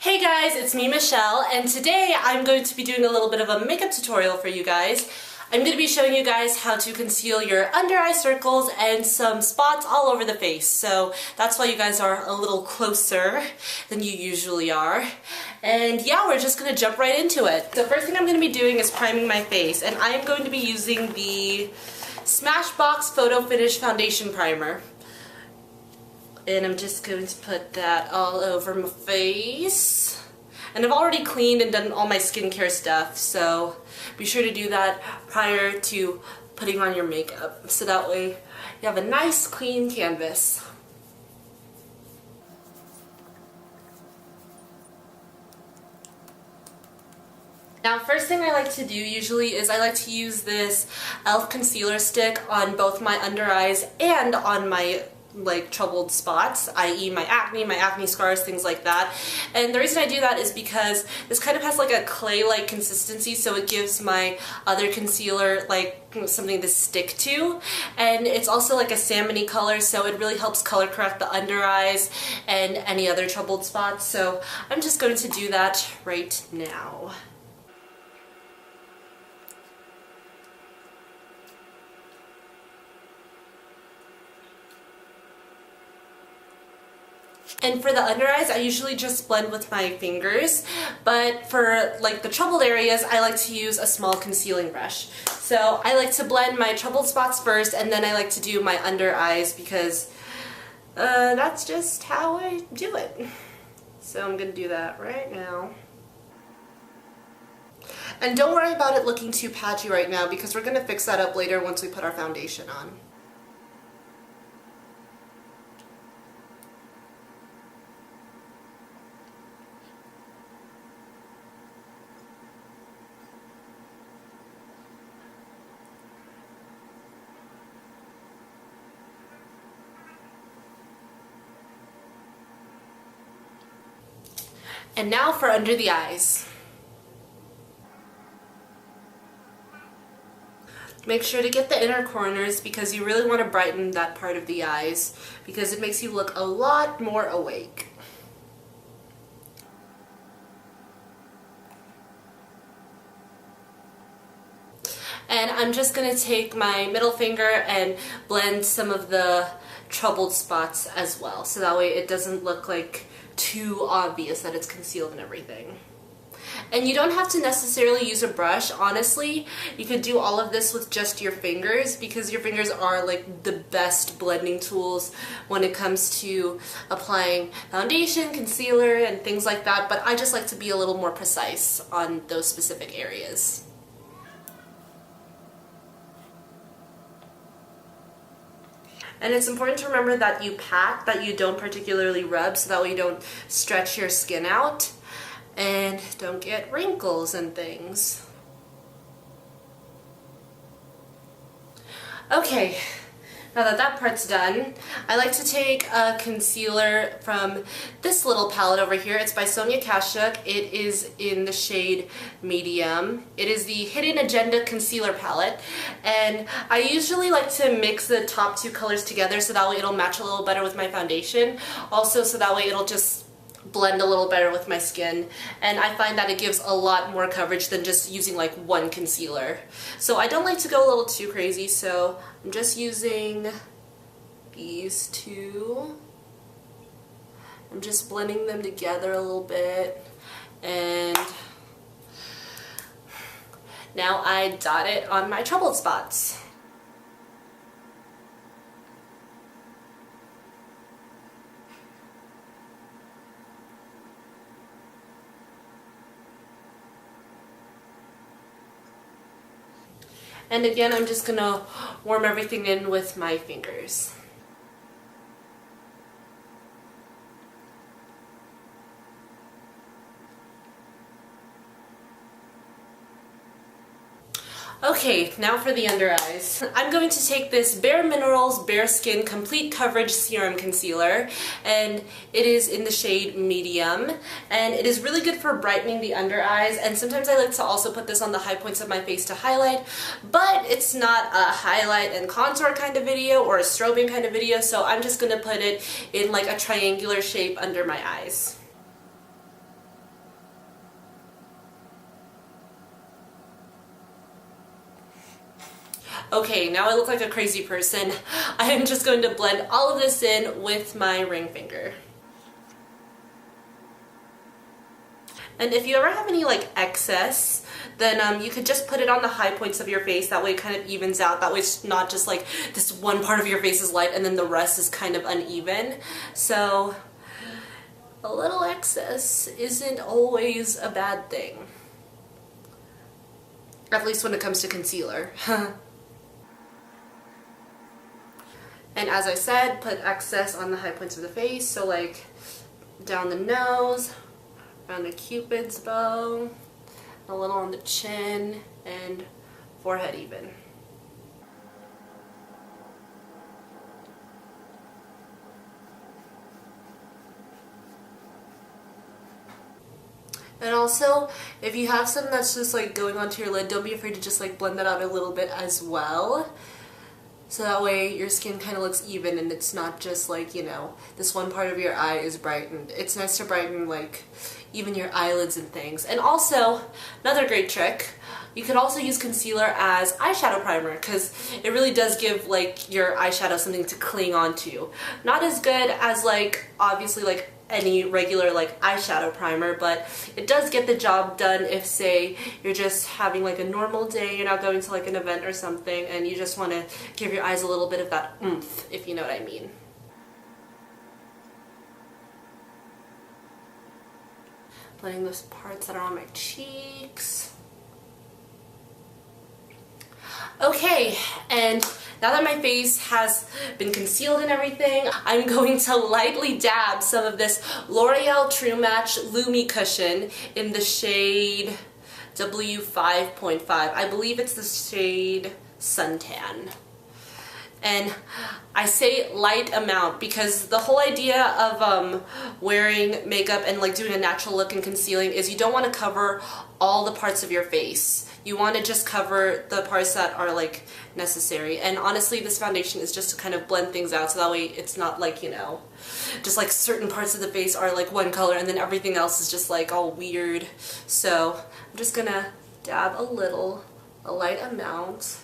Hey guys, it's me Michelle, and today I'm going to be doing a little bit of a makeup tutorial for you guys. I'm going to be showing you guys how to conceal your under eye circles and some spots all over the face. So that's why you guys are a little closer than you usually are. And yeah, we're just going to jump right into it. The first thing I'm going to be doing is priming my face, and I am going to be using the Smashbox Photo Finish Foundation Primer. And I'm just going to put that all over my face. And I've already cleaned and done all my skincare stuff, so be sure to do that prior to putting on your makeup, so that way you have a nice clean canvas. Now, first thing I like to do usually is I like to use this e.l.f. concealer stick on both my under eyes and on my troubled spots, i.e. my acne scars, things like that. And the reason I do that is because this kind of has like a clay-like consistency, so it gives my other concealer like something to stick to. And it's also like a salmon-y color, so it really helps color correct the under eyes and any other troubled spots. So I'm just going to do that right now. And for the under eyes, I usually just blend with my fingers, but for like the troubled areas, I like to use a small concealing brush. So I like to blend my troubled spots first, and then I like to do my under eyes because that's just how I do it. So I'm gonna do that right now. And don't worry about it looking too patchy right now, because we're gonna fix that up later once we put our foundation on. And now for under the eyes. Make sure to get the inner corners because you really want to brighten that part of the eyes because it makes you look a lot more awake. And I'm just going to take my middle finger and blend some of the troubled spots as well, so that way it doesn't look like too obvious that it's concealed and everything. And you don't have to necessarily use a brush, honestly. You could do all of this with just your fingers because your fingers are like the best blending tools when it comes to applying foundation, concealer, and things like that, but I just like to be a little more precise on those specific areas. And it's important to remember that you pat, that you don't particularly rub, so that way you don't stretch your skin out and don't get wrinkles and things. Okay, now that that part's done, I like to take a concealer from this little palette over here. It's by Sonia Kashuk. It is in the shade Medium. It is the Hidden Agenda Concealer Palette, and I usually like to mix the top two colors together so that way it'll match a little better with my foundation. Also, so that way it'll just blend a little better with my skin, and I find that it gives a lot more coverage than just using like one concealer. So I don't like to go a little too crazy, so I'm just using these two. I'm just blending them together a little bit, and now I dot it on my troubled spots. And again, I'm just gonna warm everything in with my fingers. Okay, now for the under eyes. I'm going to take this Bare Minerals Bare Skin Complete Coverage Serum Concealer, and it is in the shade Medium, and it is really good for brightening the under eyes, and sometimes I like to also put this on the high points of my face to highlight, but it's not a highlight and contour kind of video or a strobing kind of video, so I'm just going to put it in like a triangular shape under my eyes. Okay, now I look like a crazy person. I am just going to blend all of this in with my ring finger. And if you ever have any like excess, then you could just put it on the high points of your face. That way it kind of evens out. That way it's not just like this one part of your face is light and then the rest is kind of uneven. So a little excess isn't always a bad thing. At least when it comes to concealer. And as I said, put excess on the high points of the face. So like down the nose, around the Cupid's bow, a little on the chin, and forehead even. And also, if you have some that's just like going onto your lid, don't be afraid to just like blend that out a little bit as well. So that way your skin kind of looks even and it's not just like, you know, this one part of your eye is brightened. It's nice to brighten like even your eyelids and things. And also, another great trick, you could also use concealer as eyeshadow primer because it really does give like your eyeshadow something to cling onto. Not as good as like obviously like any regular like eyeshadow primer, but it does get the job done if say you're just having like a normal day, you're not going to like an event or something and you just want to give your eyes a little bit of that oomph, if you know what I mean. Blending those parts that are on my cheeks. Okay, and now that my face has been concealed and everything, I'm going to lightly dab some of this L'Oreal True Match Lumi Cushion in the shade W5.5. I believe it's the shade Suntan. And I say light amount because the whole idea of wearing makeup and like doing a natural look and concealing is you don't want to cover all the parts of your face. You want to just cover the parts that are like necessary. And honestly, this foundation is just to kind of blend things out so that way it's not like, you know, just like certain parts of the face are like one color and then everything else is just like all weird. So I'm just gonna dab a light amount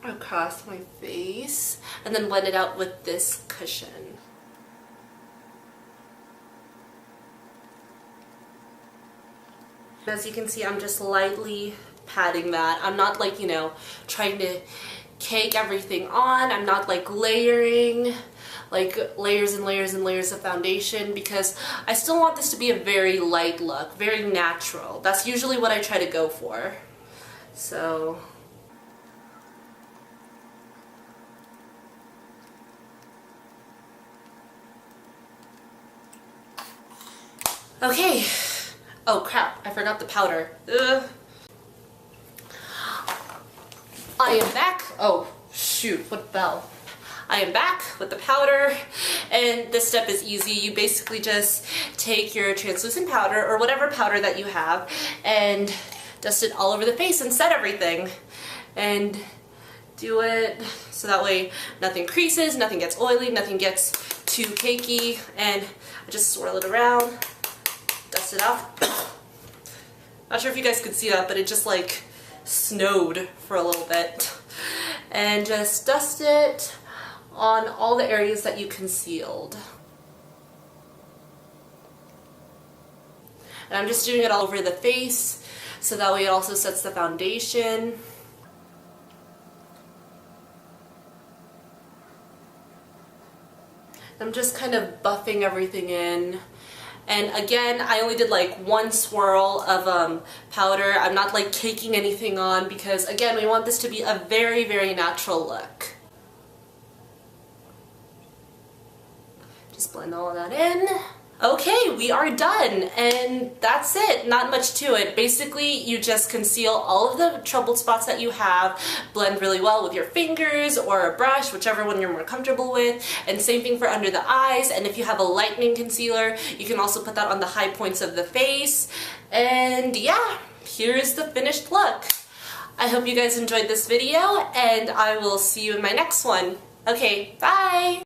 across my face and then blend it out with this cushion. As you can see, I'm just lightly patting that. I'm not like, you know, trying to cake everything on. I'm not like layering like layers and layers and layers of foundation because I still want this to be a very light look, very natural. That's usually what I try to go for. So okay. Oh crap, I forgot the powder. Ugh. I am back. Oh shoot, what fell? I am back with the powder, and this step is easy. You basically just take your translucent powder or whatever powder that you have and dust it all over the face and set everything. And do it so that way nothing creases, nothing gets oily, nothing gets too cakey, and I just swirl it around. Dust it off. Not sure if you guys could see that, but it just like snowed for a little bit. And just dust it on all the areas that you concealed. And I'm just doing it all over the face, so that way it also sets the foundation. I'm just kind of buffing everything in. And again, I only did like one swirl of powder. I'm not like caking anything on because again, we want this to be a very, very natural look. Just blend all of that in. Okay, we are done, and that's it. Not much to it. Basically, you just conceal all of the troubled spots that you have, blend really well with your fingers or a brush, whichever one you're more comfortable with, and same thing for under the eyes. And if you have a lightening concealer, you can also put that on the high points of the face. And yeah, here's the finished look. I hope you guys enjoyed this video, and I will see you in my next one. Okay, bye!